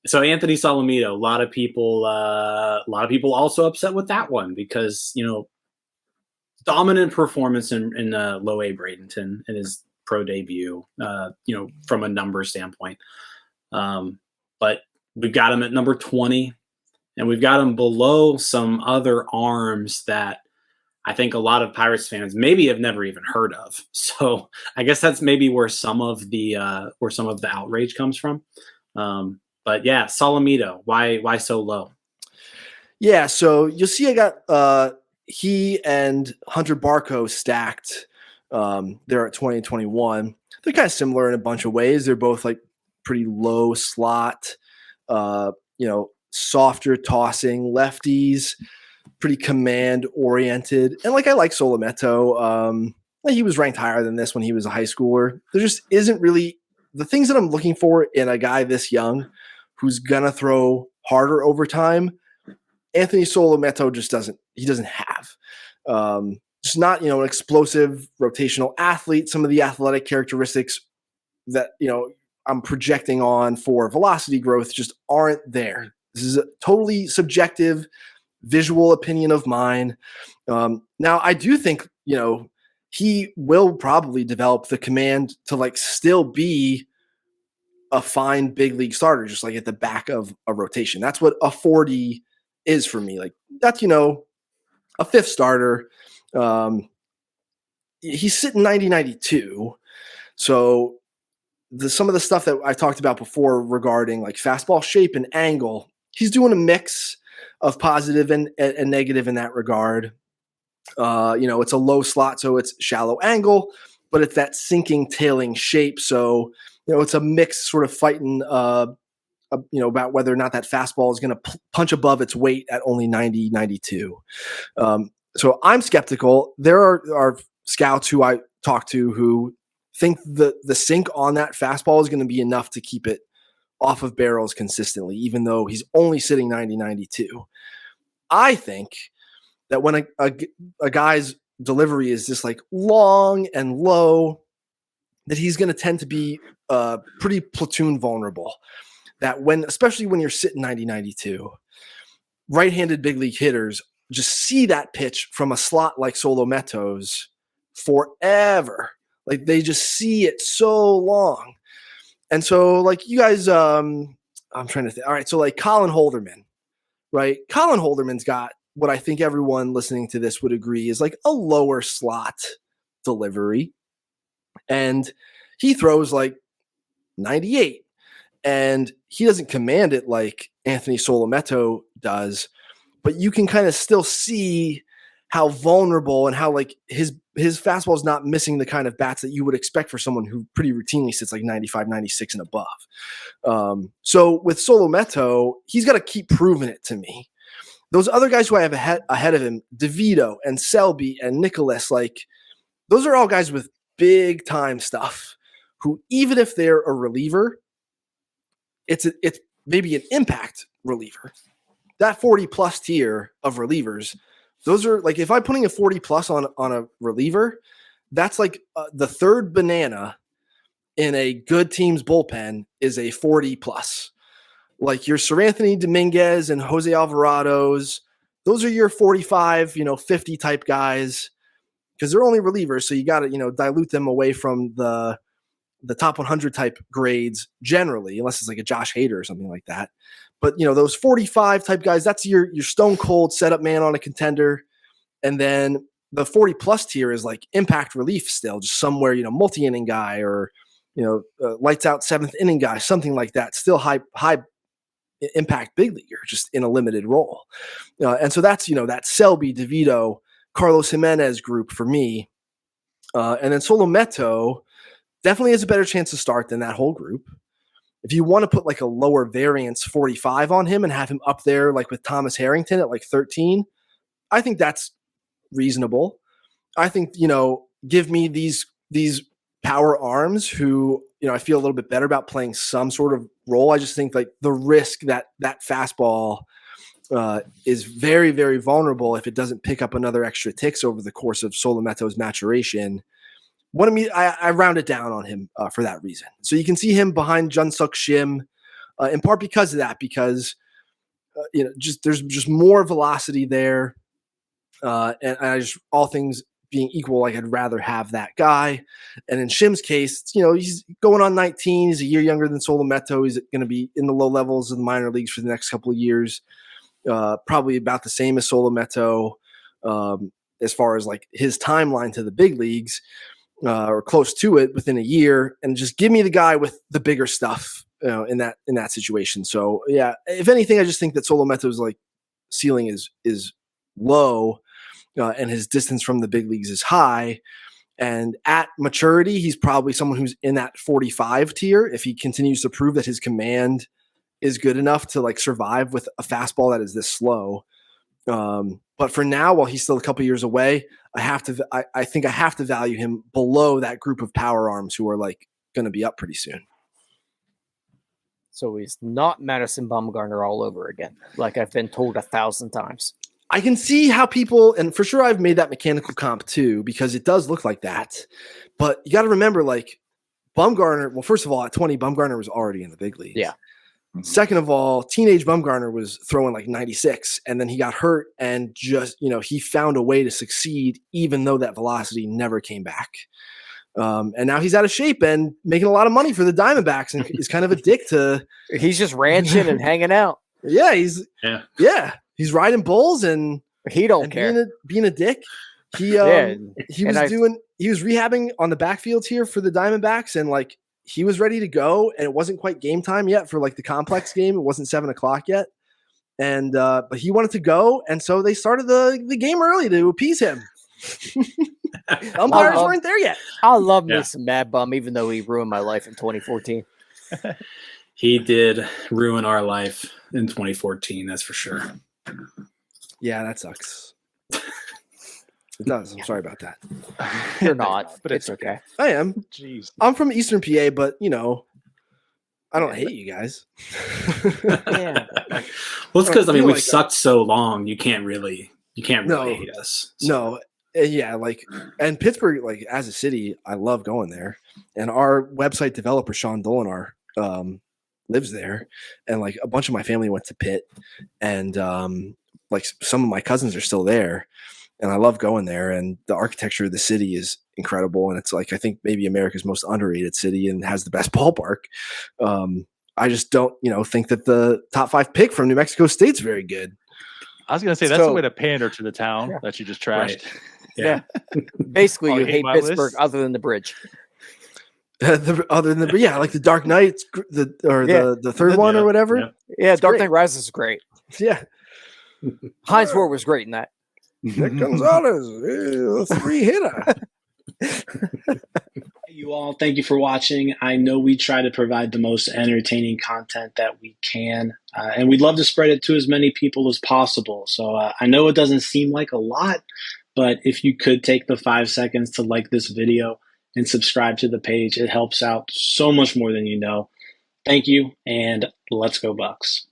So Anthony Solometo, a lot of people also upset with that one because dominant performance in low A Bradenton in his pro debut. From a number standpoint, but we've got him at number 20, and we've got him below some other arms that I think a lot of Pirates fans maybe have never even heard of. So I guess that's maybe where some of the outrage comes from. But yeah, Solometo, why so low? Yeah, so you'll see I got he and Hunter Barco stacked. They're at 20 and 21. They're kind of similar in a bunch of ways. They're both like pretty low slot, softer tossing lefties, pretty command oriented. And I like Solometo. He was ranked higher than this when he was a high schooler. There just isn't really the things that I'm looking for in a guy this young who's gonna throw harder over time. Anthony Solometo just doesn't have. Just not, an explosive rotational athlete. Some of the athletic characteristics that, I'm projecting on for velocity growth just aren't there. This is a totally subjective visual opinion of mine. Now I do think, he will probably develop the command to still be a fine big league starter, just at the back of a rotation. That's what a 40 is for me. That's, a fifth starter. He's sitting 90-92. So some of the stuff that I talked about before regarding fastball shape and angle, he's doing a mix of positive and negative in that regard. It's a low slot, so it's shallow angle, but it's that sinking, tailing shape. So, it's a mix sort of fighting, about whether or not that fastball is going to punch above its weight at only 90-92. So I'm skeptical. There are scouts who I talk to who think the sink on that fastball is going to be enough to keep it off of barrels consistently, even though he's only sitting 90-92. I think that when a guy's delivery is just long and low, that he's going to tend to be pretty platoon vulnerable. That especially when you're sitting 90-92, right-handed big league hitters just see that pitch from a slot like Solometo's forever. They just see it so long. And so you guys, I'm trying to think. All right. So Colin Holderman, right? Colin Holderman's got what I think everyone listening to this would agree is a lower slot delivery. And he throws 98. And he doesn't command it like Anthony Solometo does, but you can kind of still see how vulnerable and how his fastball is not missing the kind of bats that you would expect for someone who pretty routinely sits 95, 96 and above. So with Solometo, he's got to keep proving it to me. Those other guys who I have ahead of him, DeVito and Selby and Nicholas, those are all guys with big time stuff who, even if they're a reliever, it's maybe an impact reliever. That 40 plus tier of relievers, those are if I'm putting a 40 plus on a reliever, that's the third banana in a good team's bullpen is a 40 plus. Your Sir Anthony Dominguez and Jose Alvarado's, those are your 45, 50 type guys because they're only relievers. So you got to, dilute them away from the top 100 type grades generally, unless it's a Josh Hader or something like that. But, those 45 type guys, that's your stone cold setup man on a contender. And then the 40 plus tier is impact relief still, just somewhere, multi-inning guy or, lights out seventh inning guy, something like that. Still high impact big leaguer, just in a limited role. And so that's, that Selby, DeVito, Carlos Jimenez group for me. And then Solometo definitely has a better chance to start than that whole group. If you want to put a lower variance 45 on him and have him up there with Thomas Harrington at 13, I think that's reasonable. I think, give me these power arms who, I feel a little bit better about playing some sort of role. I just think the risk that fastball is very, very vulnerable if it doesn't pick up another extra ticks over the course of Solometo's maturation. I round it down on him for that reason. So you can see him behind Jun-Suk Shim, in part because of that, because there's just more velocity there. And I just, all things being equal, like I'd rather have that guy. And in Shim's case, he's going on 19. He's a year younger than Solometo. He's going to be in the low levels of the minor leagues for the next couple of years. Probably about the same as Solometo as far as like his timeline to the big leagues, or close to it within a year. And just give me the guy with the bigger stuff, in that situation. So yeah, if anything, I just think that Solometo's like ceiling is low. And his distance from the big leagues is high. And at maturity, he's probably someone who's in that 45 tier. If he continues to prove that his command is good enough to like survive with a fastball that is this slow. But for now, while he's still a couple years away, I think I have to value him below that group of power arms who are like going to be up pretty soon. So he's not Madison Bumgarner all over again, like I've been told 1,000 times. I can see how people, and for sure I've made that mechanical comp too, because it does look like that. But you got to remember, like Bumgarner, well, first of all, at 20, Bumgarner was already in the big leagues. Yeah. Second of all, teenage Bumgarner was throwing like 96, and then he got hurt and just, he found a way to succeed, even though that velocity never came back. And now he's out of shape and making a lot of money for the Diamondbacks, and he's kind of a dick to. He's just ranching and hanging out. Yeah, he's riding bulls and he don't care. Being a dick. He was rehabbing on the backfields here for the Diamondbacks, and like he was ready to go, and it wasn't quite game time yet for like the complex game. It wasn't 7:00 yet, and but he wanted to go, and so they started the game early to appease him. Umpires weren't there yet. I love me some Mad Bum, even though he ruined my life in 2014. He did ruin our life in 2014, that's for sure. Yeah, that sucks. It does. I'm sorry about that. You're not, but it's okay. I am. Jeez. I'm from Eastern PA, but I don't hate you guys. Yeah. Well, it's because we've sucked so long. You can't really hate us. So. No. Yeah, and Pittsburgh, as a city, I love going there. And our website developer, Sean Dolinar, lives there. And a bunch of my family went to Pitt, and some of my cousins are still there. And I love going there. And the architecture of the city is incredible. And it's I think maybe America's most underrated city and has the best ballpark. I just don't, think that the top 5 pick from New Mexico State's very good. I was going to say, that's the way to pander to the town that you just trashed. Right. Yeah. Basically, you hate Pittsburgh other than the bridge. Like the Dark Knight, the third one or whatever. Yeah, Dark Knight Rises is great. Yeah. Heinz Ward was great in that. Nick Gonzalez, 3-hitter. You all, thank you for watching. I know we try to provide the most entertaining content that we can, and we'd love to spread it to as many people as possible. So I know it doesn't seem like a lot, but if you could take the 5 seconds to like this video and subscribe to the page, it helps out so much more than you know. Thank you, and let's go Bucks.